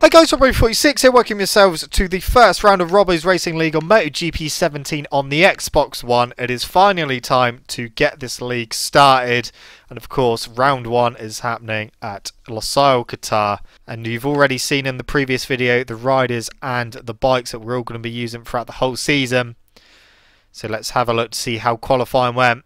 Hi guys, Robo46 here, welcome yourselves to the first round of Robo's Racing League on MotoGP 17 on the Xbox One. It is finally time to get this league started, and of course round 1 is happening at Losail Qatar, and you've already seen in the previous video the riders and the bikes that we're all going to be using throughout the whole season. So let's have a look to see how qualifying went.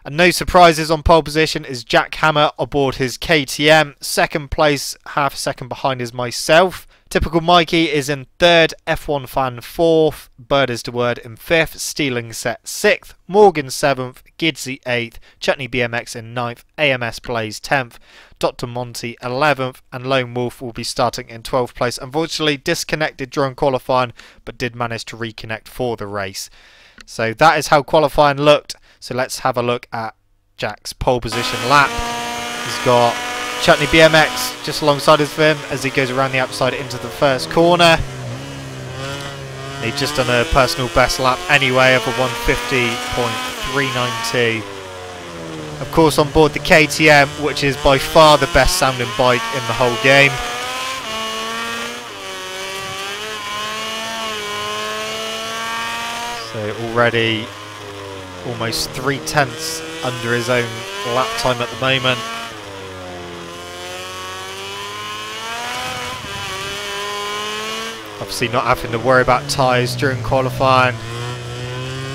And no surprises, on pole position is Jack Hammer aboard his KTM. Second place, half a second behind, is myself. Typical Mikey is in third, F1 Fan 4th, Bird is the Word in 5th, Stealing Set 6th, Morgan 7th, Gidsy 8th, Chutney BMX in 9th, AMS Plays 10th, Dr. Monty 11th, and Lone Wolf will be starting in 12th place. Unfortunately disconnected during qualifying, but did manage to reconnect for the race. So that is how qualifying looked. So let's have a look at Jack's pole position lap. He's got Chutney BMX just alongside of him as he goes around the outside into the first corner. He's just done a personal best lap anyway of a 150.392. Of course, on board the KTM, which is by far the best sounding bike in the whole game. So already almost 3/10 under his own lap time at the moment. Obviously not having to worry about tyres during qualifying.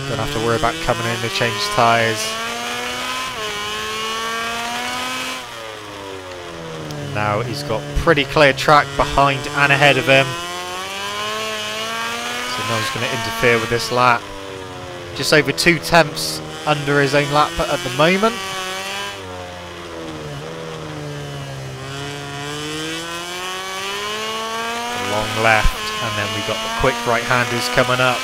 Don't have to worry about coming in to change tyres. Now he's got pretty clear track behind and ahead of him. So no one's going to interfere with this lap. Just over 2/10 under his own lap at the moment. A long left, and then we got the quick right-handers coming up.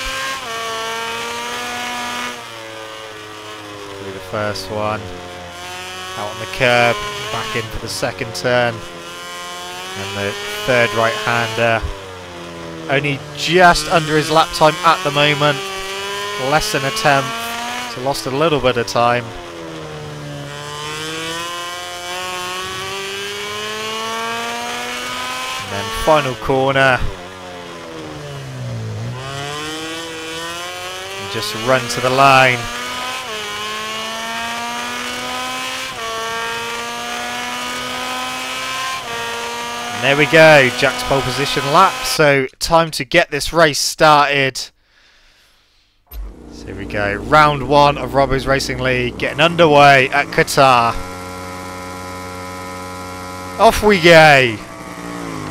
Through the first one, out on the curb, back in for the second turn, and the third right-hander. Only just under his lap time at the moment. Less than a tenth, so lost a little bit of time. And then final corner. And just run to the line. And there we go, Jack's pole position lap. So time to get this race started. So here we go, round 1 of Robo's Racing League getting underway at Qatar. Off we go.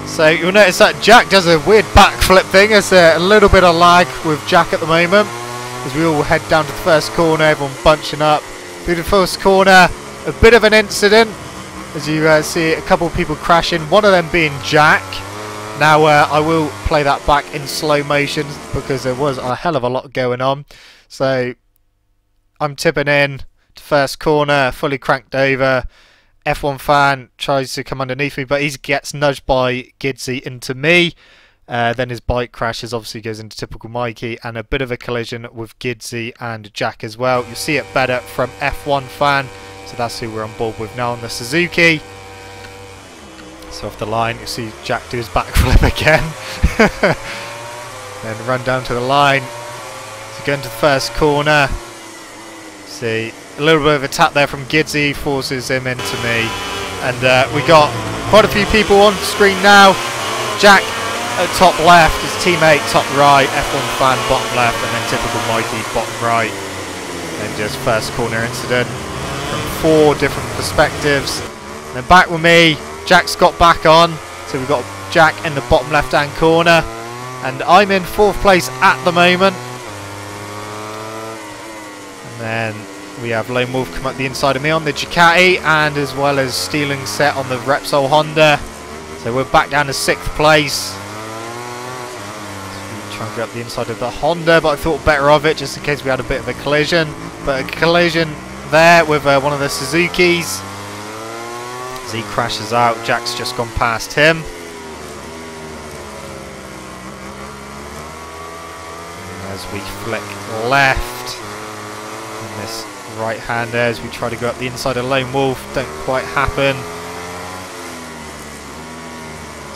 So you'll notice that Jack does a weird backflip thing. There's a little bit of lag with Jack at the moment as we all head down to the first corner, everyone bunching up. Through the first corner, a bit of an incident as you see a couple of people crashing, one of them being Jack. Now I will play that back in slow motion because there was a hell of a lot going on. So I'm tipping in to first corner, fully cranked over. F1 Fan tries to come underneath me, but he gets nudged by Gidsy into me. Then his bike crashes, obviously goes into typical Mikey, and a bit of a collision with Gidsy and Jack as well. You'll see it better from F1 Fan. So that's who we're on board with now on the Suzuki. So off the line, you see Jack do his backflip again. Then run down to the line. So going to the first corner. See, a little bit of a tap there from Gidsy, forces him into me. And we got quite a few people on screen now. Jack at top left, his teammate top right, F1 Fan bottom left, and then typical Mikey bottom right. And just first corner incident from 4 different perspectives. And then back with me. Jack's got back on, so we've got Jack in the bottom left hand corner, and I'm in 4th place at the moment. And then we have Lone Wolf come up the inside of me on the Ducati, and as well as Stealing Set on the Repsol Honda. So we're back down to 6th place. So we try and get up the inside of the Honda, but I thought better of it just in case we had a bit of a collision. But a collision there with one of the Suzukis. As he crashes out, Jack's just gone past him. And as we flick left, and this right-hander as we try to go up the inside of Lone Wolf, don't quite happen.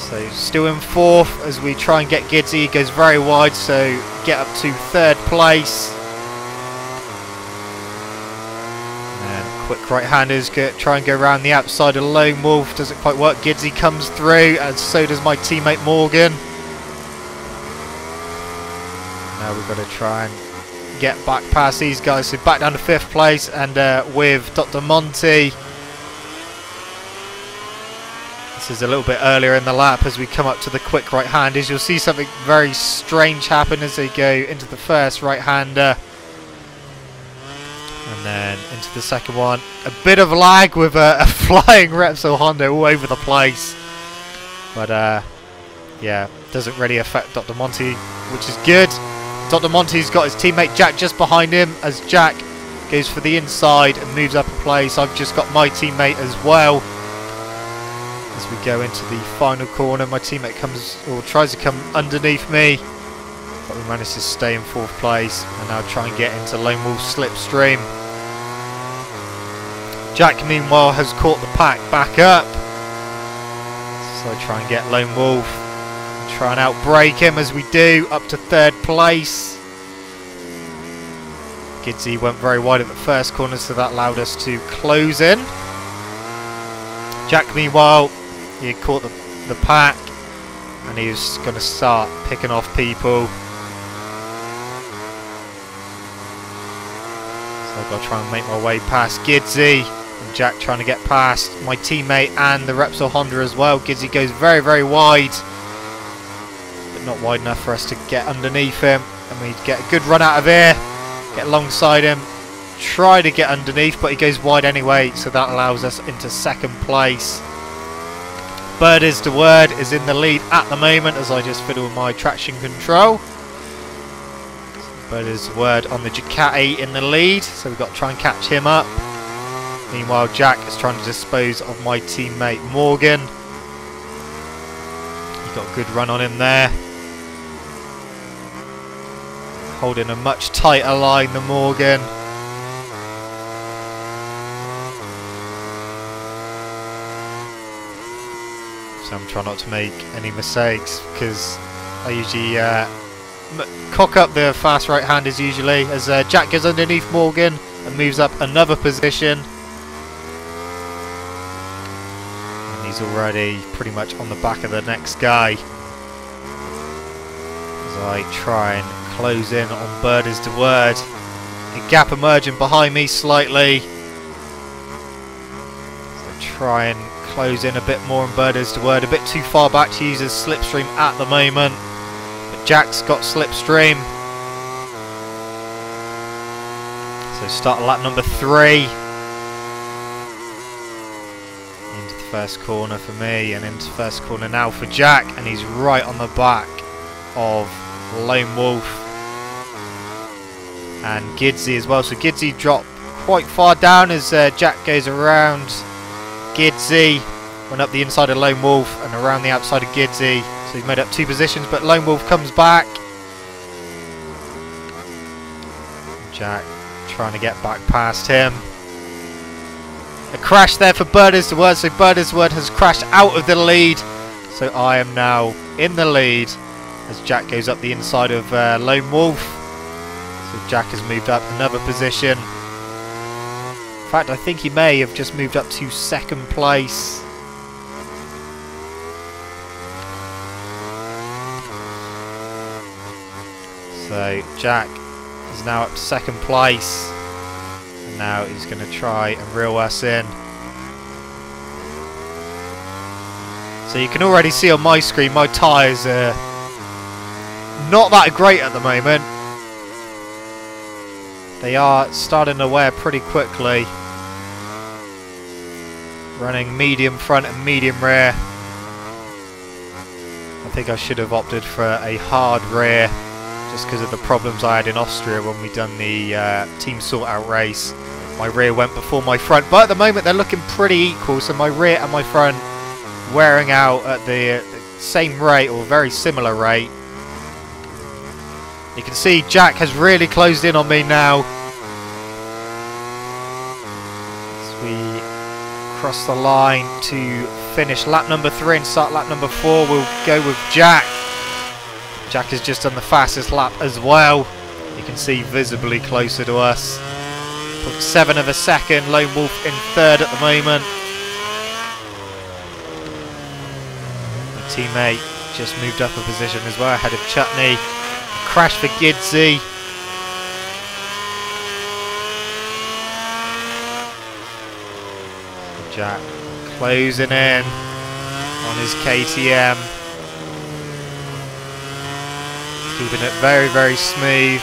So still in fourth as we try and get Gidsy. He goes very wide, so get up to third place. And quick right-handers try and go around the outside of Lone Wolf. Doesn't quite work. Gidsy comes through, and so does my teammate Morgan. Now we've got to try and get back past these guys. So back down to fifth place, and with Dr. Monty. This is a little bit earlier in the lap as we come up to the quick right-handers. You'll see something very strange happen as they go into the first right-hander. And then into the second one. A bit of lag with a flying Repsol Honda all over the place. But yeah, doesn't really affect Dr. Monty, which is good. Dr. Monty's got his teammate Jack just behind him as Jack goes for the inside and moves up a place. I've just got my teammate as well. As we go into the final corner, my teammate comes or tries to come underneath me, but we manage to stay in fourth place and now try and get into Lone Wolf's slipstream. Jack meanwhile has caught the pack back up, so I try and get Lone Wolf, try and outbrake him as we do, up to third place. Gidsy went very wide at the first corner, so that allowed us to close in. Jack meanwhile, he had caught the pack and he was going to start picking off people. So I've got to try and make my way past Gidsy, and Jack trying to get past my teammate and the Repsol Honda as well. Gidsy goes very, very wide, but not wide enough for us to get underneath him, and we get a good run out of here, get alongside him, try to get underneath, but he goes wide anyway, so that allows us into second place. Bird is the word is in the lead at the moment as I just fiddle with my traction control. Bird is the word on the Ducati in the lead, so we've got to try and catch him up. Meanwhile, Jack is trying to dispose of my teammate Morgan. He's got a good run on him there. Holding a much tighter line than Morgan. So I'm trying not to make any mistakes because I usually cock up the fast right-handers usually as Jack goes underneath Morgan and moves up another position. And he's already pretty much on the back of the next guy. As I try and close in on Bird is the word. A gap emerging behind me slightly. So try and close in a bit more on Bird is the word. A bit too far back to use his slipstream at the moment. But Jack's got slipstream. So start lap number 3. Into the first corner for me and into the first corner now for Jack. And he's right on the back of Lone Wolf and Gidsy as well. So Gidsy dropped quite far down as Jack goes around Gidsy, went up the inside of Lone Wolf and around the outside of Gidsy. So he's made up 2 positions, but Lone Wolf comes back. Jack trying to get back past him. A crash there for Bird is the word, so Bird is the word has crashed out of the lead. So I am now in the lead as Jack goes up the inside of Lone Wolf. So Jack has moved up another position. In fact, I think he may have just moved up to second place. So Jack is now up to second place. And now he's going to try and reel us in. So you can already see on my screen my tyres are not that great at the moment. They are starting to wear pretty quickly. Running medium front and medium rear. I think I should have opted for a hard rear just because of the problems I had in Austria when we done the team sort out race. My rear went before my front, but at the moment they're looking pretty equal, so my rear and my front wearing out at the same rate or very similar rate. You can see Jack has really closed in on me now. As we cross the line to finish lap number 3 and start lap number 4. We'll go with Jack. Jack has just done the fastest lap as well. You can see visibly closer to us. 0.7 of a second. Lone Wolf in 3rd at the moment. My teammate just moved up a position as well, ahead of Chutney. Crash for Gidzy. Jack closing in on his KTM. Keeping it very, very smooth.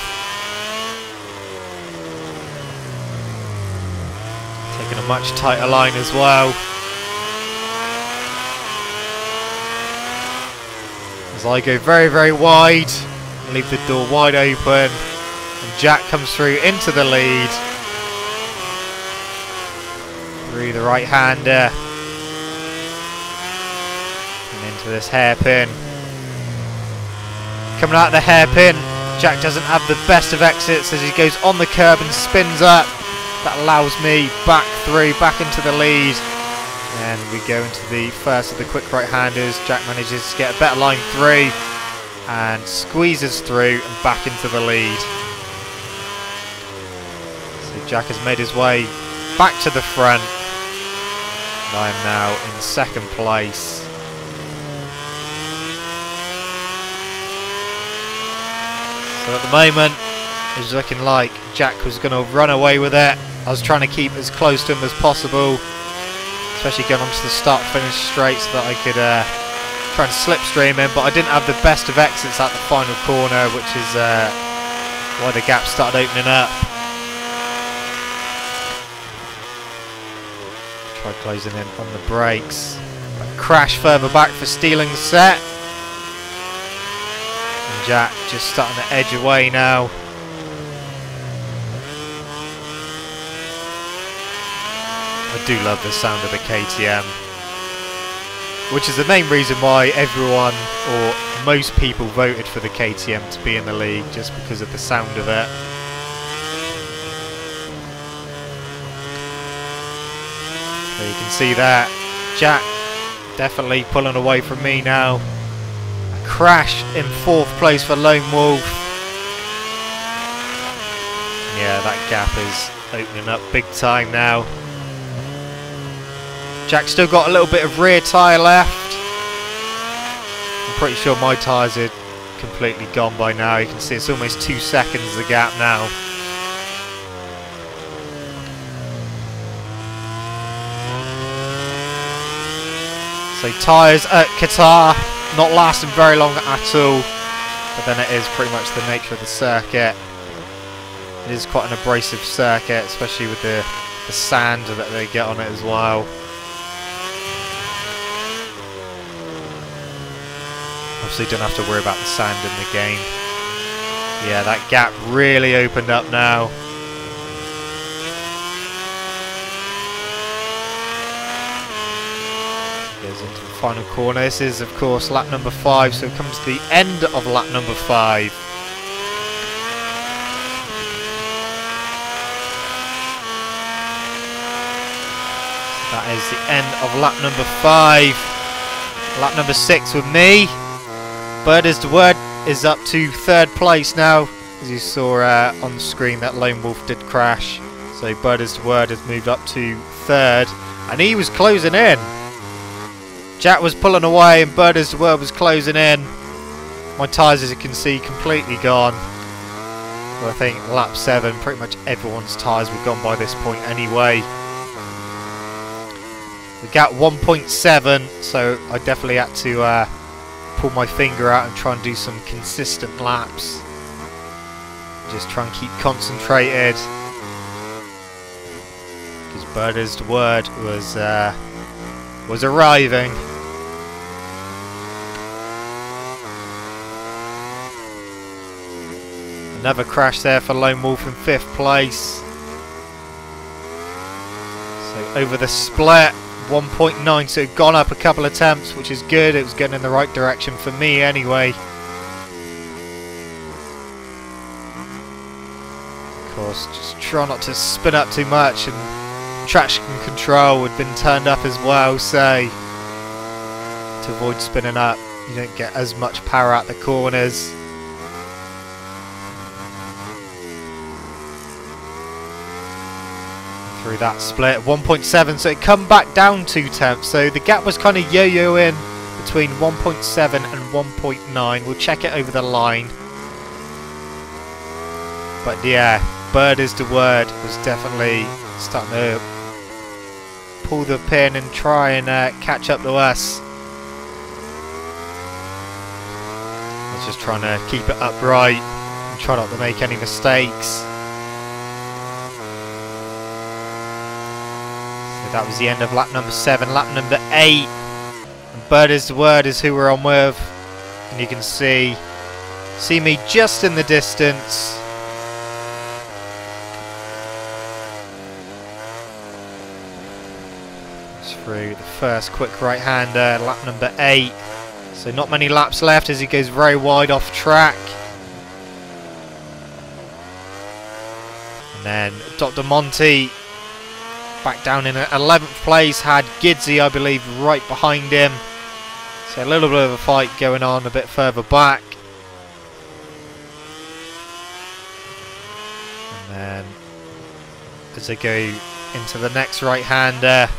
Taking a much tighter line as well. As I go very, very wide, leave the door wide open, and Jack comes through into the lead. Through the right-hander. And into this hairpin. Coming out of the hairpin, Jack doesn't have the best of exits as he goes on the curb and spins up. That allows me back through, back into the lead. And we go into the first of the quick right-handers. Jack manages to get a better line through and squeezes through and back into the lead. So Jack has made his way back to the front. And I am now in 2nd place. So at the moment, it's looking like Jack was going to run away with it. I was trying to keep as close to him as possible, especially going onto the start-finish straight so that I could try and slipstream him, but I didn't have the best of exits at the final corner, which is why the gap started opening up. Try closing in on the brakes. Crash further back for stealing the set. And Jack just starting to edge away now. I do love the sound of the KTM, which is the main reason why everyone, or most people, voted for the KTM to be in the league, just because of the sound of it. So you can see that Jack definitely pulling away from me now. A crash in 4th place for Lone Wolf. Yeah, that gap is opening up big time now. Jack's still got a little bit of rear tyre left. I'm pretty sure my tyres are completely gone by now. You can see it's almost 2 seconds the gap now. So tyres at Qatar not lasting very long at all, but then it is pretty much the nature of the circuit. It is quite an abrasive circuit, especially with the sand that they get on it as well. Obviously don't have to worry about the sand in the game. Yeah, that gap really opened up now. Goes into the final corner. This is of course lap number 5, so it comes to the end of lap number 5. That is the end of lap number 5. Lap number 6 with me. Bird is the word is up to 3rd place now. As you saw on the screen, that Lone Wolf did crash. So Bird is the word has moved up to 3rd. And he was closing in. Jack was pulling away and Bird is the word was closing in. My tyres, as you can see, completely gone. Well, I think lap 7, pretty much everyone's tyres were gone by this point anyway. The gap 1.7, so I definitely had to pull my finger out and try and do some consistent laps. Just try and keep concentrated. Because Bird is the word was arriving. Another crash there for Lone Wolf in 5th place. So over the split, 1.9, so it had gone up a couple of attempts, which is good. It was getting in the right direction for me anyway. Of course, just try not to spin up too much, and traction control had been turned up as well, so to avoid spinning up. You don't get as much power out the corners. Through that split, 1.7, so it come back down 2/10. So the gap was kind of yo-yoing between 1.7 and 1.9. We'll check it over the line. But yeah, Bird is the word was definitely starting to pull the pin and try and catch up to us. I was just trying to keep it upright and try not to make any mistakes. That was the end of lap number 7. Lap number 8. And Bird is the word is who we're on with. And you can see me just in the distance. It's through the first quick right-hander, lap number 8. So not many laps left as he goes very wide off track. And then Dr. Monty back down in 11th place, had Gidzy, I believe, right behind him. So a little bit of a fight going on a bit further back. And then as they go into the next right-hander,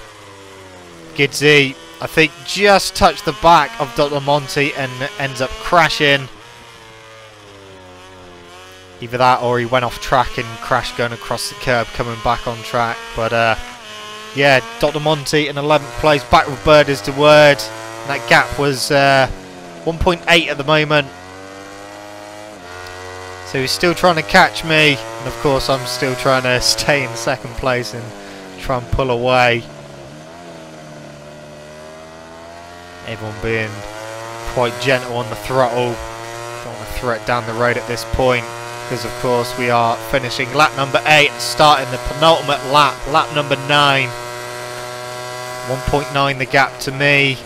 Gidzy, I think, just touched the back of Dr. Monty and ends up crashing. Either that or he went off track and crashed going across the curb, coming back on track. But yeah, Dr. Monty in 11th place, back with Bird is the word. And that gap was 1.8 at the moment. So he's still trying to catch me. And of course I'm still trying to stay in 2nd place and try and pull away. Everyone being quite gentle on the throttle. Don't want to throw it down the road at this point, because of course we are finishing lap number 8 and starting the penultimate lap, lap number 9. 1.9 the gap to me.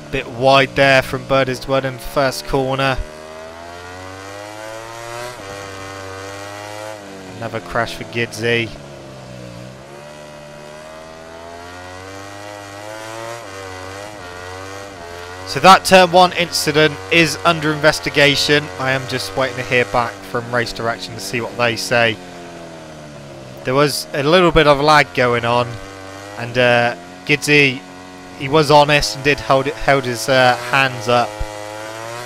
A bit wide there from Bird is the word in the first corner. Another crash for Gidzy. So that turn 1 incident is under investigation. I am just waiting to hear back from Race Direction to see what they say. There was a little bit of lag going on, and Gidzy, he was honest and did held his hands up,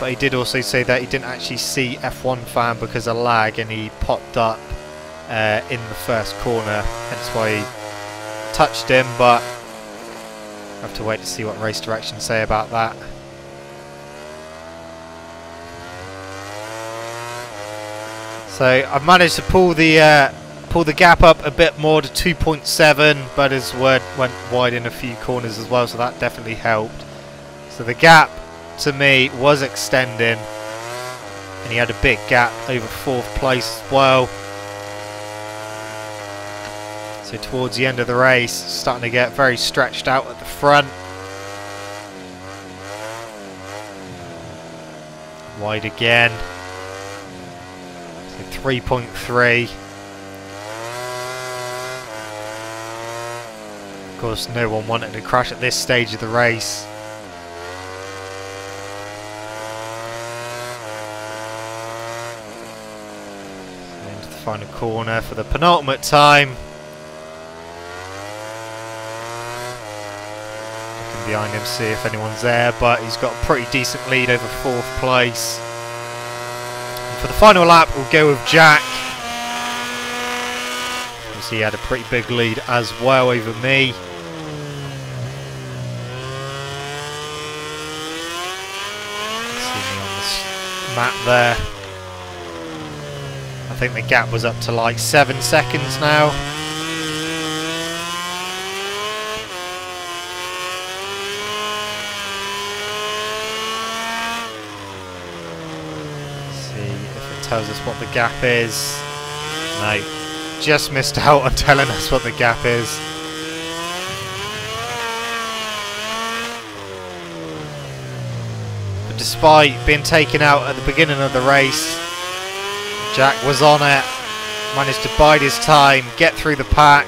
but he did also say that he didn't actually see F1 fan because of lag, and he popped up in the first corner, hence why he touched him. But I have to wait to see what Race Direction say about that. So I've managed to pull the gap up a bit more to 2.7, but his word went wide in a few corners as well, so that definitely helped. So the gap to me was extending, and he had a big gap over 4th place as well. So towards the end of the race, starting to get very stretched out at the front. Wide again. So 3.3. Of course, no one wanted to crash at this stage of the race. So into the final corner for the penultimate time. Behind him, see if anyone's there, but he's got a pretty decent lead over 4th place. And for the final lap, we'll go with Jack. He had a pretty big lead as well over me. See me on the map there. I think the gap was up to like 7 seconds now. Tells us what the gap is. No, just missed out on telling us what the gap is. But despite being taken out at the beginning of the race, Jack was on it, managed to bide his time, get through the pack,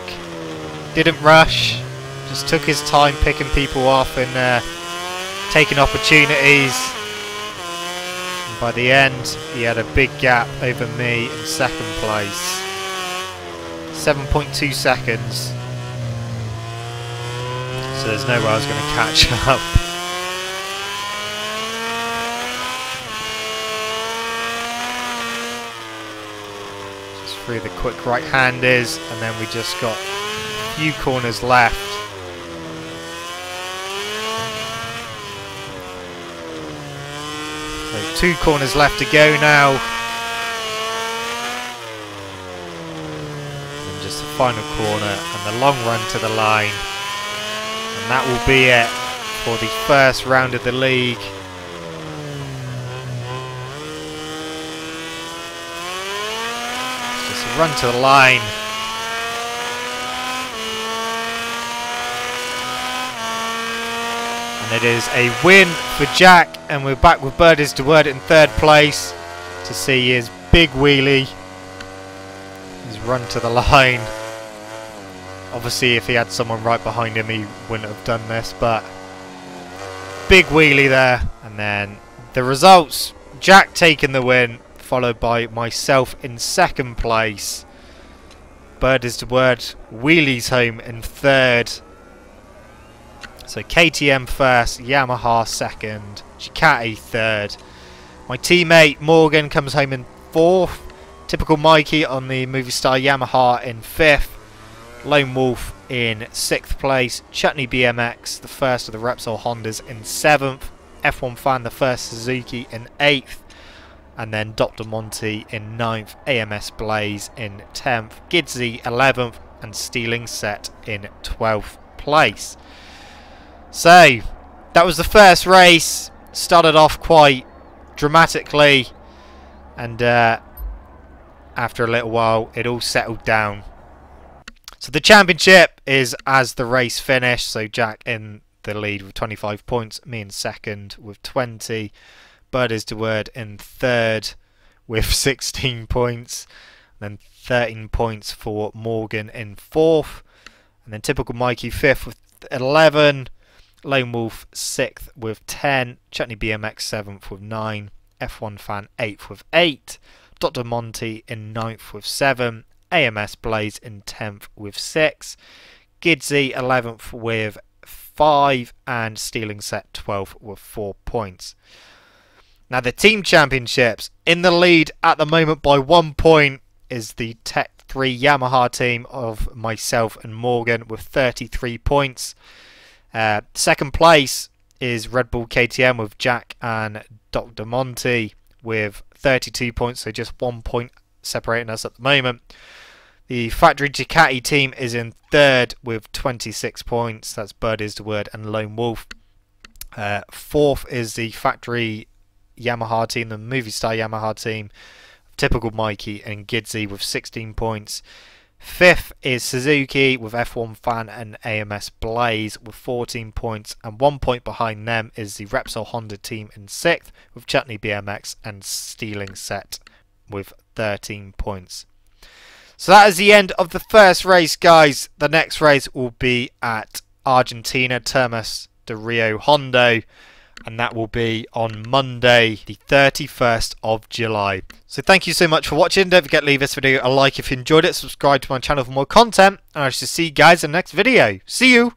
didn't rush, Just took his time picking people off and taking opportunities. And by the end, he had a big gap over me in second place. 7.2 seconds. So there's no way I was going to catch up. Just through the quick right-handers, and then we just got a few corners left. So 2 corners left to go now. And just the final corner and the long run to the line. And that will be it for the first round of the league. Just a run to the line. And it is a win for Jack, and we're back with Bird is the Word in 3rd place to see his big wheelie. His run to the line. Obviously, if he had someone right behind him, he wouldn't have done this, but big wheelie there. And then the results, Jack taking the win, followed by myself in 2nd place. Bird is the Word, wheelies home in 3rd. So KTM 1st, Yamaha 2nd, Ducati 3rd. My teammate Morgan comes home in 4th. Typical Mikey on the Movistar Yamaha in 5th. Lone Wolf in 6th place. Chutney BMX, the first of the Repsol Hondas, in 7th. F1 Fan, the first Suzuki, in 8th. And then Dr. Monty in 9th. AMS Blaze in 10th. Gidsy 11th. And Stealing Set in 12th place. So, that was the first race. Started off quite dramatically. And after a little while, it all settled down. So the championship is as the race finished. So Jack in the lead with 25 points. Me in 2nd with 20. Bird is the Word in 3rd with 16 points. Then 13 points for Morgan in 4th. And then typical Mikey 5th with 11. Lone Wolf 6th with 10. Chutney BMX 7th with 9. F1 Fan 8th with 8. Dr. Monty in 9th with 7. AMS Blaze in 10th with 6. Gidsy 11th with 5. And Stealing Set 12th with 4 points. Now the team championships, in the lead at the moment by 1 point is the Tech 3 Yamaha team of myself and Morgan with 33 points. 2nd place is Red Bull KTM with Jack and Dr. Monty with 32 points, so just 1 point separating us at the moment. The Factory Ducati team is in 3rd with 26 points. That's Bird is the Word and Lone Wolf. 4th is the Factory Yamaha team, the Movistar Yamaha team. Typical Mikey and Gidsy with 16 points. 5th is Suzuki with F1 Fan and AMS Blaze with 14 points. And 1 point behind them is the Repsol Honda team in 6th with Chutney BMX and Stealing Set with 13 points. So that is the end of the first race, guys. The next race will be at Argentina, Termas de Rio Hondo. And that will be on Monday, the 31st of July. So thank you so much for watching. Don't forget to leave this video a like if you enjoyed it. Subscribe to my channel for more content. And I shall see you guys in the next video. See you!